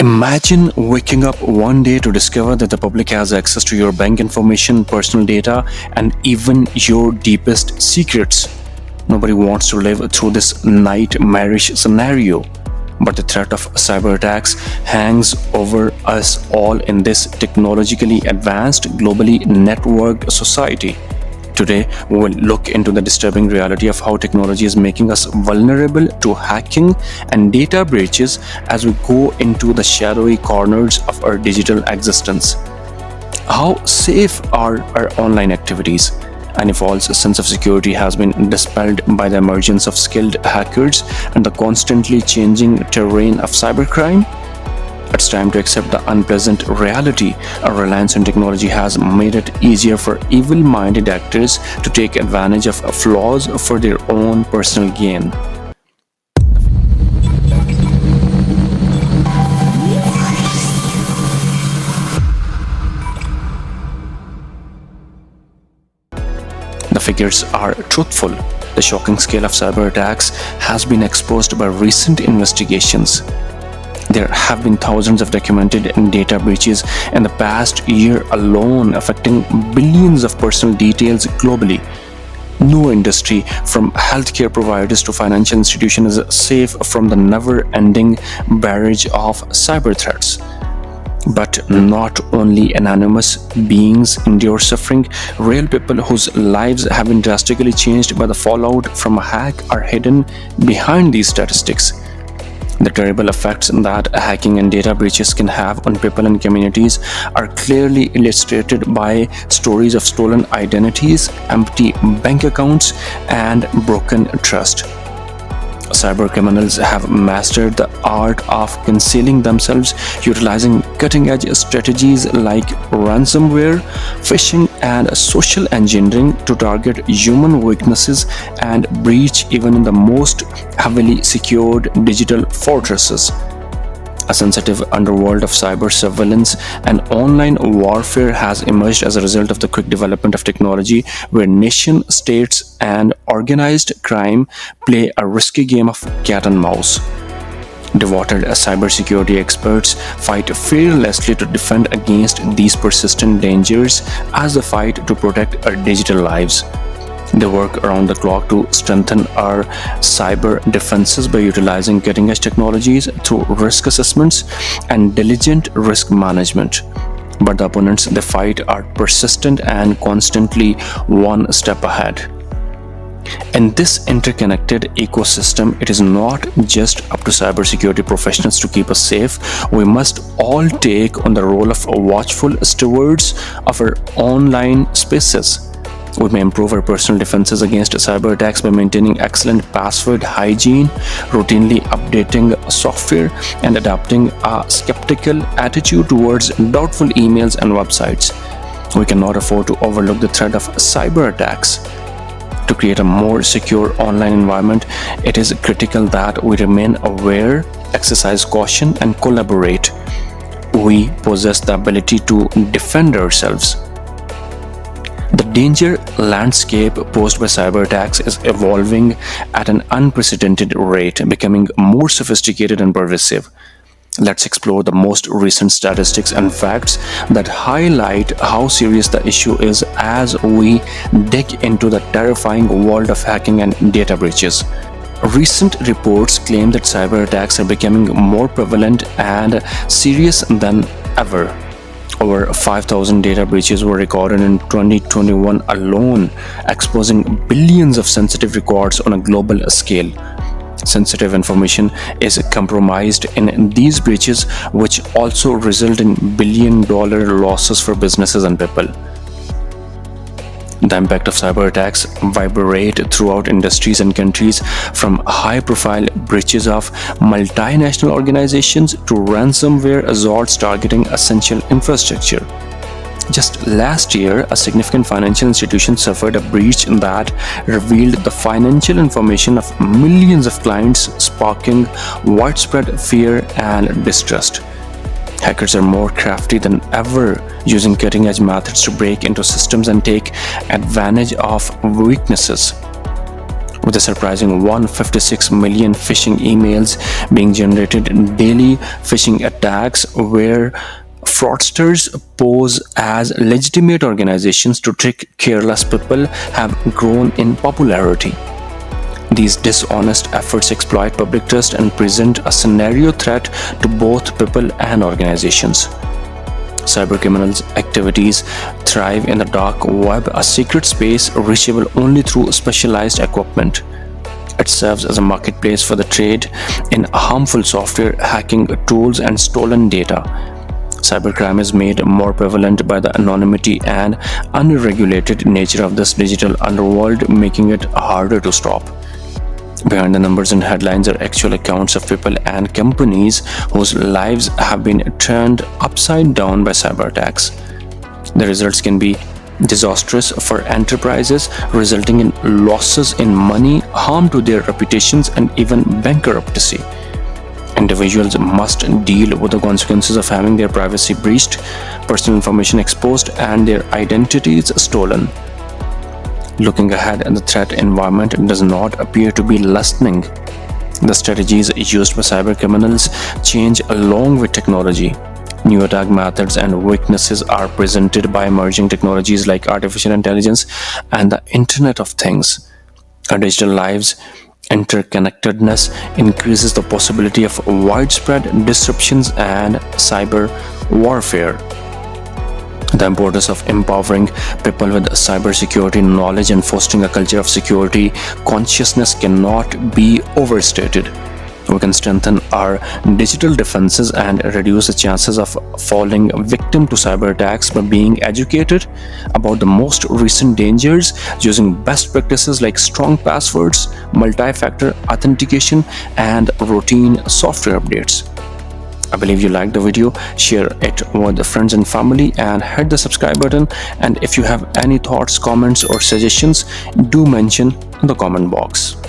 Imagine waking up one day to discover that the public has access to your bank information, personal data, and even your deepest secrets. Nobody wants to live through this nightmarish scenario. But the threat of cyber attacks hangs over us all in this technologically advanced, globally networked society. Today, we will look into the disturbing reality of how technology is making us vulnerable to hacking and data breaches as we go into the shadowy corners of our digital existence. How safe are our online activities? Any false sense of security has been dispelled by the emergence of skilled hackers and the constantly changing terrain of cybercrime? It's time to accept the unpleasant reality. Our reliance on technology has made it easier for evil-minded actors to take advantage of flaws for their own personal gain. The figures are truthful. The shocking scale of cyber attacks has been exposed by recent investigations. There have been thousands of documented data breaches in the past year alone, affecting billions of personal details globally. No industry, from healthcare providers to financial institutions, is safe from the never-ending barrage of cyber threats. But not only anonymous beings endure suffering, real people whose lives have been drastically changed by the fallout from a hack are hidden behind these statistics. The terrible effects that hacking and data breaches can have on people and communities are clearly illustrated by stories of stolen identities, empty bank accounts, and broken trust. Cyber criminals have mastered the art of concealing themselves, utilizing cutting-edge strategies like ransomware, phishing, and social engineering to target human weaknesses and breach even in the most heavily secured digital fortresses. A sensitive underworld of cyber surveillance and online warfare has emerged as a result of the quick development of technology, where nation states and organized crime play a risky game of cat and mouse. Devoted cybersecurity experts fight fearlessly to defend against these persistent dangers as they fight to protect our digital lives. They work around the clock to strengthen our cyber defenses by utilizing cutting-edge technologies through risk assessments and diligent risk management. But the opponents they fight are persistent and constantly one step ahead. In this interconnected ecosystem, it is not just up to cybersecurity professionals to keep us safe. We must all take on the role of watchful stewards of our online spaces. We may improve our personal defenses against cyber attacks by maintaining excellent password hygiene, routinely updating software, and adopting a skeptical attitude towards doubtful emails and websites. We cannot afford to overlook the threat of cyber attacks. To create a more secure online environment, it is critical that we remain aware, exercise caution, and collaborate. We possess the ability to defend ourselves. The danger landscape posed by cyber attacks is evolving at an unprecedented rate, becoming more sophisticated and pervasive. Let's explore the most recent statistics and facts that highlight how serious the issue is as we dig into the terrifying world of hacking and data breaches. Recent reports claim that cyber attacks are becoming more prevalent and serious than ever. Over 5,000 data breaches were recorded in 2021 alone, exposing billions of sensitive records on a global scale. Sensitive information is compromised in these breaches, which also result in billion-dollar losses for businesses and people. The impact of cyber attacks vibrate throughout industries and countries, from high-profile breaches of multinational organizations to ransomware assaults targeting essential infrastructure. Just last year, a significant financial institution suffered a breach that revealed the financial information of millions of clients, sparking widespread fear and distrust. Hackers are more crafty than ever, using cutting-edge methods to break into systems and take advantage of weaknesses. with a surprising 156 million phishing emails being generated daily. Phishing attacks where fraudsters pose as legitimate organizations to trick careless people have grown in popularity. These dishonest efforts exploit public trust and present a scenario threat to both people and organizations. Cybercriminals' activities thrive in the dark web, a secret space reachable only through specialized equipment. It serves as a marketplace for the trade in harmful software, hacking tools, and stolen data. Cybercrime is made more prevalent by the anonymity and unregulated nature of this digital underworld, making it harder to stop. Behind the numbers and headlines are actual accounts of people and companies whose lives have been turned upside down by cyber attacks. The results can be disastrous for enterprises, resulting in losses in money, harm to their reputations, and even bankruptcy. Individuals must deal with the consequences of having their privacy breached, personal information exposed, and their identities stolen. Looking ahead, the threat environment does not appear to be lessening. The strategies used by cybercriminals change along with technology. New attack methods and weaknesses are presented by emerging technologies like artificial intelligence and the Internet of Things. Our digital lives' interconnectedness increases the possibility of widespread disruptions and cyber warfare. The importance of empowering people with cybersecurity knowledge and fostering a culture of security consciousness cannot be overstated. We can strengthen our digital defenses and reduce the chances of falling victim to cyber attacks by being educated about the most recent dangers, using best practices like strong passwords, multi-factor authentication, and routine software updates. I believe you liked the video. Share it with friends and family and hit the subscribe button. And if you have any thoughts, comments, or suggestions, do mention in the comment box.